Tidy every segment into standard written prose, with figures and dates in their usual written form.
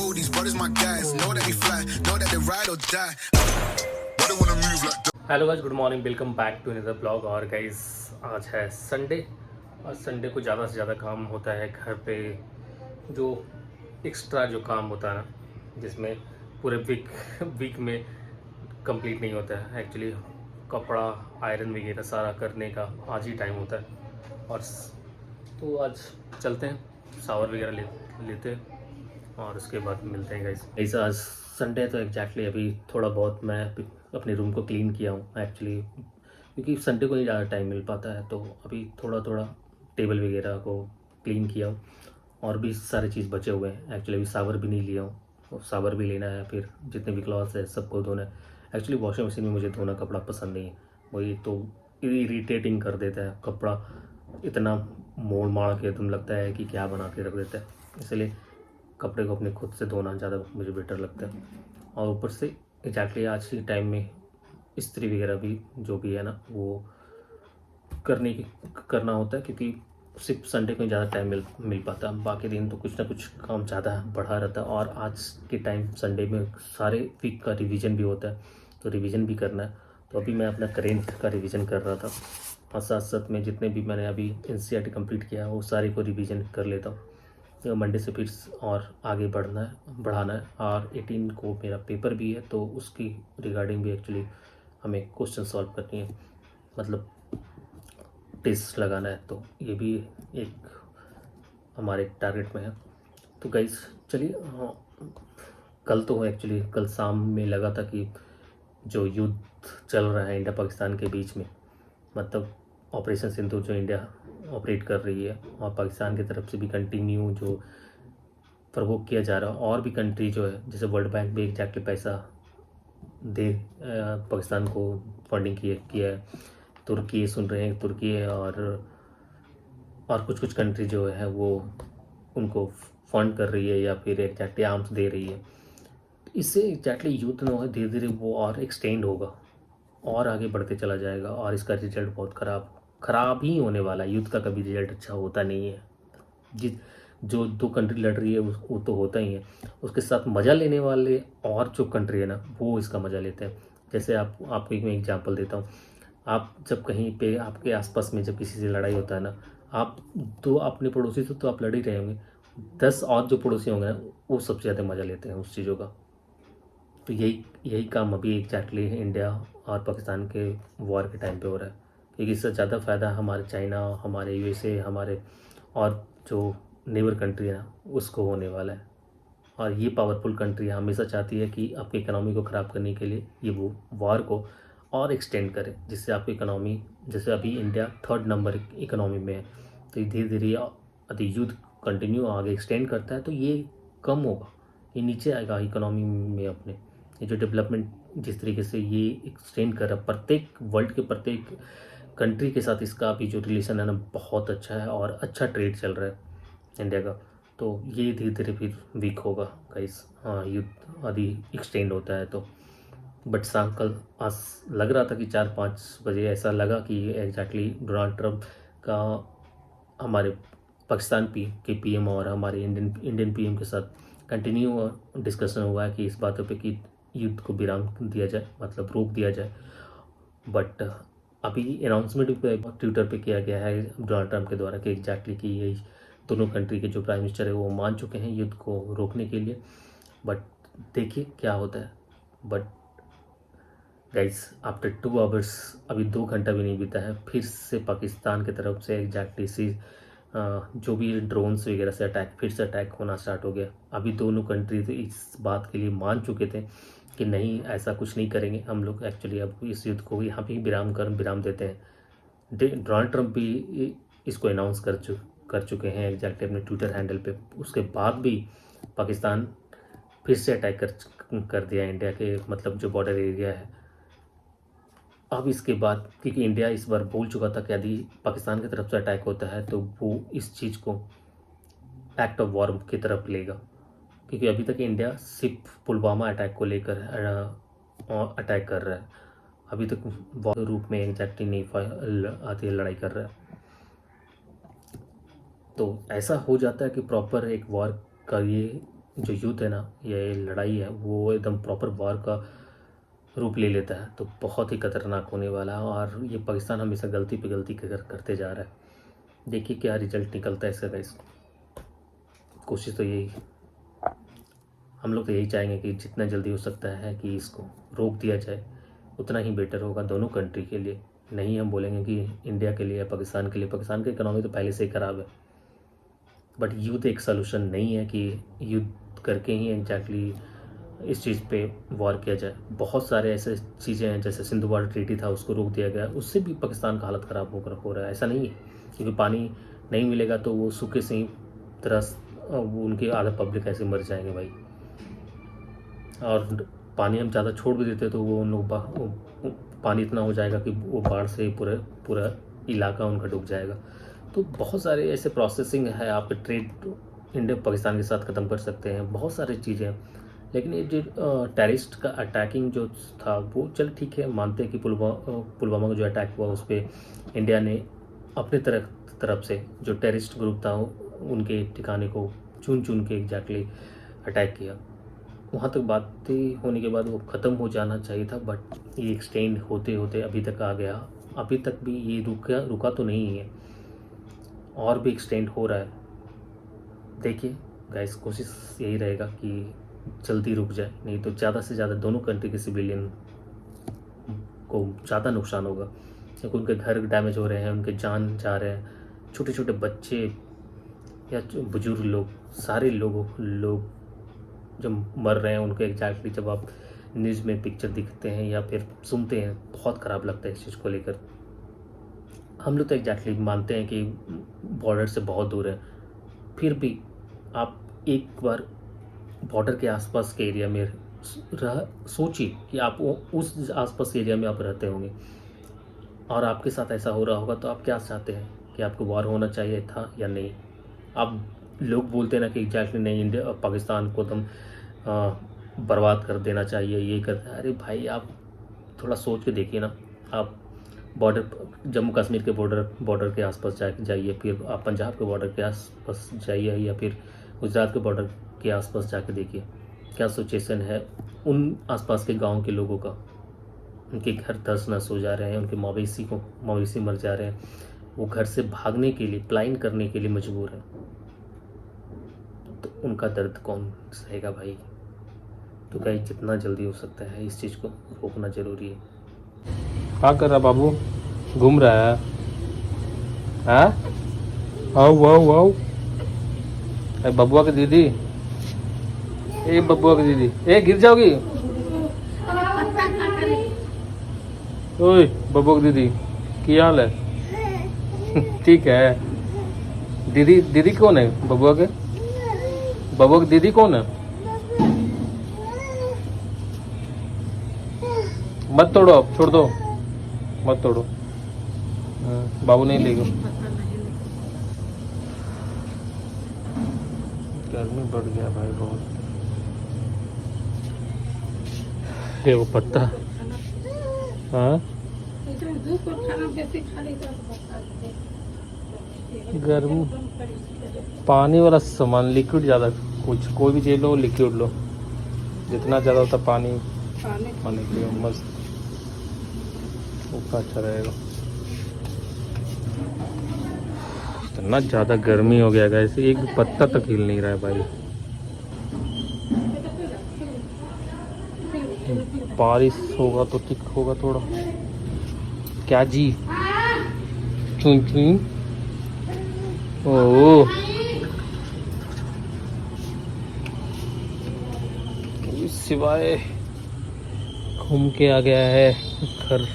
cold, these brothers my guys. Know that we fly, know that they ride or die. Why they wanna move like that? Hello guys, good morning, welcome back to another blog. और guys आज है Sunday और Sunday को ज़्यादा से ज़्यादा काम होता है घर पे। जो एक्स्ट्रा जो काम होता है ना, जिसमें पूरे वीक में कंप्लीट नहीं होता है एक्चुअली। कपड़ा आयरन वगैरह सारा करने का आज ही टाइम होता है। और तो आज चलते हैं, शावर वगैरह लेते हैं और उसके बाद मिलते हैं गाइस। आज संडे तो एग्जैक्टली अभी थोड़ा बहुत मैं अपने रूम को क्लीन किया हूँ एक्चुअली, क्योंकि संडे को ही ज़्यादा टाइम मिल पाता है। तो अभी थोड़ा थोड़ा टेबल वगैरह को क्लीन किया हूँ और भी सारे चीज़ बचे हुए हैं एक्चुअली। अभी शावर भी नहीं लिया हूँ और शावर भी लेना है, फिर जितने भी क्लॉथ्स है सबको धोना है। एक्चुअली वॉशिंग मशीन में मुझे धोना कपड़ा पसंद नहीं है, वही तो इरिटेटिंग कर देता है। कपड़ा इतना मोड़ माड़ के तुम लगता है कि क्या बना के रख देता है, इसलिए कपड़े को अपने खुद से धोना ज़्यादा मुझे बेटर लगता है। और ऊपर से एग्जैक्टली आज के टाइम में इस्त्री वगैरह भी जो भी है ना वो करना होता है, क्योंकि सिर्फ संडे को ही ज़्यादा टाइम मिल पाता है। बाकी दिन तो कुछ ना कुछ काम ज़्यादा बढ़ा रहता है। और आज के टाइम संडे में सारे वीक का रिवीजन भी होता है, तो रिवीजन भी करना है। तो अभी मैं अपना करेंट का रिवीजन कर रहा था और साथ साथ में जितने भी मैंने अभी NCERT कंप्लीट किया वो सारे को रिवीजन कर लेता हूँ। तो मंडे से फिर और आगे बढ़ाना है। और 18 को मेरा पेपर भी है, तो उसकी रिगार्डिंग भी एक्चुअली हमें क्वेश्चन सॉल्व करनी है, मतलब टेस्ट लगाना है। तो ये भी एक हमारे टारगेट में है। तो गाइस चलिए, कल तो एक्चुअली कल शाम में लगा था कि जो युद्ध चल रहा है इंडिया पाकिस्तान के बीच में, मतलब ऑपरेशन सिंदूर जो इंडिया ऑपरेट कर रही है और पाकिस्तान की तरफ से भी कंटिन्यू जो प्रवोक किया जा रहा है। और भी कंट्री जो है, जैसे वर्ल्ड बैंक भी एग्जैक्टली पैसा दे पाकिस्तान को फंडिंग किया है। तुर्की सुन रहे हैं, तुर्की है और कुछ कंट्री जो है वो उनको फंड कर रही है या फिर एग्जैक्टली आर्म्स दे रही है। इससे एग्जैक्टली युद्ध न हो, धीरे धीरे वो और एक्सटेंड होगा और आगे बढ़ते चला जाएगा और इसका रिजल्ट बहुत ख़राब ही होने वाला है। युद्ध का कभी रिजल्ट अच्छा होता नहीं है। जो दो कंट्री लड़ रही है वो तो होता ही है, उसके साथ मज़ा लेने वाले और जो कंट्री है ना वो इसका मज़ा लेते हैं। जैसे आपको एक मैं एग्जांपल देता हूँ। आप जब कहीं पे आपके आसपास में जब किसी से लड़ाई होता है ना, आप तो अपने पड़ोसी से तो आप लड़ ही रहे होंगे, 10 और जो पड़ोसी होंगे ना वो सबसे ज़्यादा मज़ा लेते हैं उस चीज़ों का। तो यही काम अभी एग्जैक्टली इंडिया और पाकिस्तान के वॉर के टाइम पे हो रहा है, क्योंकि इससे ज़्यादा फ़ायदा हमारे चाइना, हमारे USA, हमारे और जो नेबर कंट्री है ना उसको होने वाला है। और ये पावरफुल कंट्री हमेशा चाहती है कि आपकी इकोनॉमी को ख़राब करने के लिए ये वो वॉर को और एक्सटेंड करे, जिससे आपकी इकोनॉमी, जैसे अभी इंडिया 3rd नंबर इकोनॉमी में है, तो धीरे धीरे यदि युद्ध कंटिन्यू आगे एक्सटेंड करता है तो ये कम होगा, ये नीचे आएगा इकोनॉमी में अपने। ये जो डेवलपमेंट जिस तरीके से ये एक्सटेंड कर रहा है प्रत्येक वर्ल्ड के प्रत्येक कंट्री के साथ, इसका अभी जो रिलेशन है ना बहुत अच्छा है और अच्छा ट्रेड चल रहा है इंडिया का। तो ये धीरे धीरे फिर वीक होगा गाइस, हाँ युद्ध आदि एक्सटेंड होता है तो। बट शाम कल आज लग रहा था कि 4-5 बजे ऐसा लगा कि एग्जैक्टली डोनाल्ड ट्रंप का हमारे पाकिस्तान के PM और हमारे इंडियन PM के साथ कंटिन्यू डिस्कशन हुआ है कि इस बातों पे कि युद्ध को विराम दिया जाए, मतलब रोक दिया जाए। बट अभी अनाउंसमेंट पे ट्विटर पे किया गया है डोनाल्ड ट्रंप के द्वारा कि एग्जैक्टली कि यही दोनों कंट्री के जो प्राइम मिनिस्टर है वो मान चुके हैं युद्ध को रोकने के लिए। बट देखिए क्या होता है। बट गाइस आफ्टर 2 आवर्स, अभी 2 घंटा भी नहीं बीता है, फिर से पाकिस्तान की तरफ से एग्जैक्टली जो भी ड्रोन्स वगैरह से फिर से अटैक होना स्टार्ट हो गया। अभी दोनों कंट्रीज इस बात के लिए मान चुके थे कि नहीं ऐसा कुछ नहीं करेंगे हम लोग, एक्चुअली अब इस युद्ध को यहाँ पे विराम देते हैं। डोनाल्ड ट्रंप भी इसको अनाउंस कर चुके हैं एग्जैक्टली अपने ट्विटर हैंडल पे। उसके बाद भी पाकिस्तान फिर से अटैक कर दिया इंडिया के, मतलब जो बॉर्डर एरिया है। अब इसके बाद, क्योंकि इंडिया इस बार बोल चुका था कि यदि पाकिस्तान की तरफ से अटैक होता है तो वो इस चीज़ को एक्ट ऑफ वॉर की तरफ लेगा, क्योंकि अभी तक इंडिया सिर्फ पुलवामा अटैक को लेकर अटैक कर रहा है, अभी तक वॉर रूप में एग्जैक्टली नहीं आती है, लड़ाई कर रहा है। तो ऐसा हो जाता है कि प्रॉपर एक वॉर का ये जो युद्ध है ना, ये लड़ाई है, वो एकदम प्रॉपर वॉर का रूप ले लेता है, तो बहुत ही खतरनाक होने वाला है। और ये पाकिस्तान हमेशा गलती पे गलती करते जा रहा है। देखिए क्या रिजल्ट निकलता है इसका गाइस। कोशिश तो यही, हम लोग तो यही चाहेंगे कि जितना जल्दी हो सकता है कि इसको रोक दिया जाए, उतना ही बेटर होगा दोनों कंट्री के लिए। नहीं हम बोलेंगे कि इंडिया के लिए या पाकिस्तान के लिए, पाकिस्तान की इकोनॉमी तो पहले से ही ख़राब है, बट युद्ध एक सलूशन नहीं है कि युद्ध करके ही एग्जैक्टली इस चीज़ पे वॉर किया जाए। बहुत सारे ऐसे चीज़ें हैं, जैसे सिंधु बॉर्डर ट्रीटी था, उसको रोक दिया गया, उससे भी पाकिस्तान का हालत ख़राब हो रहा है। ऐसा नहीं है, क्योंकि पानी नहीं मिलेगा तो वो सूखे से ही तरस, वो उनकी आधा पब्लिक ऐसे मर जाएंगे भाई। और पानी हम ज़्यादा छोड़ भी देते तो वो उन लोग पानी इतना हो जाएगा कि वो बाढ़ से पूरा पूरा इलाका उनका डूब जाएगा। तो बहुत सारे ऐसे प्रोसेसिंग है, आप ट्रेड इंडिया पाकिस्तान के साथ ख़त्म कर सकते हैं, बहुत सारी चीज़ें हैं। लेकिन ये जो टेररिस्ट का अटैकिंग जो था वो चल ठीक है, मानते हैं कि पुलवामा का जो अटैक हुआ उस पर इंडिया ने अपने तरफ से जो टेररिस्ट ग्रुप था उनके ठिकाने को चुन चुन के एग्जैक्टली अटैक किया। वहाँ तक बातें होने के बाद वो ख़त्म हो जाना चाहिए था, बट ये एक्सटेंड होते होते अभी तक आ गया। अभी तक भी ये रुका तो नहीं है, और भी एक्सटेंड हो रहा है। देखिए गाइस, कोशिश यही रहेगा कि जल्दी रुक जाए, नहीं तो ज़्यादा से ज़्यादा दोनों कंट्री के सिविलियन को ज़्यादा नुकसान होगा, क्योंकि उनके घर डैमेज हो रहे हैं, उनके जान जा रहे हैं, छोटे छोटे बच्चे या बुजुर्ग लोग, सारे लोग जो मर रहे हैं उनके एग्जैक्टली जब आप न्यूज़ में पिक्चर दिखते हैं या फिर सुनते हैं, बहुत ख़राब लगता है इस चीज़ को लेकर। हम लोग तो एग्जैक्टली मानते हैं कि बॉर्डर से बहुत दूर है, फिर भी आप एक बार बॉर्डर के आसपास के एरिया में सोचिए कि आप उस आसपास एरिया में आप रहते होंगे और आपके साथ ऐसा हो रहा होगा, तो आप क्या चाहते हैं कि आपको वॉर होना चाहिए था या नहीं? आप लोग बोलते हैं ना कि एग्जैक्टली नहीं, इंडिया पाकिस्तान को तुम बर्बाद कर देना चाहिए, ये कर, अरे भाई आप थोड़ा सोच के देखिए ना। आप बॉर्डर, जम्मू कश्मीर के बॉर्डर के आसपास जाइए, फिर आप पंजाब के बॉर्डर के आसपास जाइए, या फिर गुजरात के बॉर्डर के आसपास जाके देखिए क्या सिचुएशन है उन आसपास के गांव के लोगों का। उनके घर तहस नहस हो जा रहे हैं, उनके मवेशी मर जा रहे हैं, वो घर से भागने के लिए, प्लाइन करने के लिए मजबूर है। तो उनका दर्द कौन सहेगा भाई? तो क्या जितना जल्दी हो सकता है इस चीज़ को रोकना ज़रूरी है। क्या कर रहा बाबू? घूम रहा है? हाँ, आओ आओ आओ। ए बबुआ की दीदी, ए बबुआ की दीदी, ए गिर जाओगी। ओए बबुआ की दीदी, क्या हाल है? ठीक है। दीदी कौन है बबुआ के? बबुआ की दीदी कौन है? मत तोड़ो, अब छोड़ दो, मत तोड़ो। बाबू नहीं लेगा। गर्मी बढ़ गया भाई बहुत। ये वो पत्ता, हाँ गर्मी, पानी वाला सामान, लिक्विड ज़्यादा, कुछ कोई भी चीज़ लो लिक्विड लो, जितना ज़्यादा होता पानी पानी पियो, मस्त उतना अच्छा रहेगा। इतना ज़्यादा गर्मी हो गया है, ऐसे एक भी पत्ता तक हिल नहीं रहा है भाई। बारिश होगा तो ठीक होगा थोड़ा। क्या जी? चुन चुन, ओ सिवाय घूम के आ गया है घर।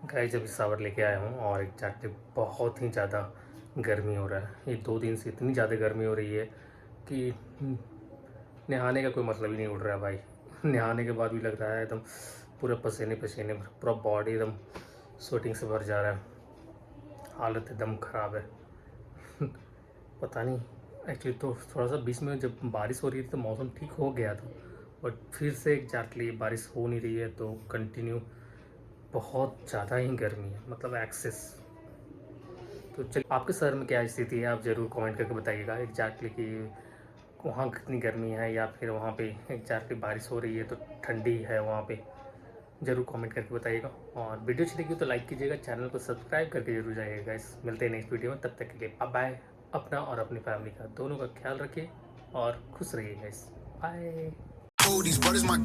गाइस जब सावर लेके आया हूँ और एग्जैक्टली बहुत ही ज़्यादा गर्मी हो रहा है। ये 2 दिन से इतनी ज़्यादा गर्मी हो रही है कि नहाने का कोई मतलब ही नहीं उड़ रहा है भाई। नहाने के बाद भी लग रहा है एकदम पूरा पसीने पसीने, पूरा बॉडी एकदम स्वेटिंग से भर जा रहा है, हालत एकदम ख़राब है। पता नहीं, एक्चुअली तो थोड़ा सा बीच में जब बारिश हो रही थी तो मौसम ठीक हो गया था, बट फिर से एग्जैक्टली बारिश हो नहीं रही है, तो कंटिन्यू बहुत ज़्यादा ही गर्मी है, मतलब एक्सेस। तो चलिए, आपके शहर में क्या स्थिति है आप ज़रूर कमेंट करके बताइएगा एग्जैक्टली कि वहाँ कितनी गर्मी है या फिर वहाँ पे एग्जैक्टली बारिश हो रही है तो ठंडी है वहाँ पे, ज़रूर कमेंट करके बताइएगा। और वीडियो अच्छी लगी तो लाइक कीजिएगा, चैनल को सब्सक्राइब करके जरूर जाइएगा गाइस। मिलते हैं नेक्स्ट वीडियो में, तब तक के लिए बाय बाय। अपना और अपनी फैमिली का दोनों का ख्याल रखिए और खुश रहिए guys. Bye. Oh, these brothers my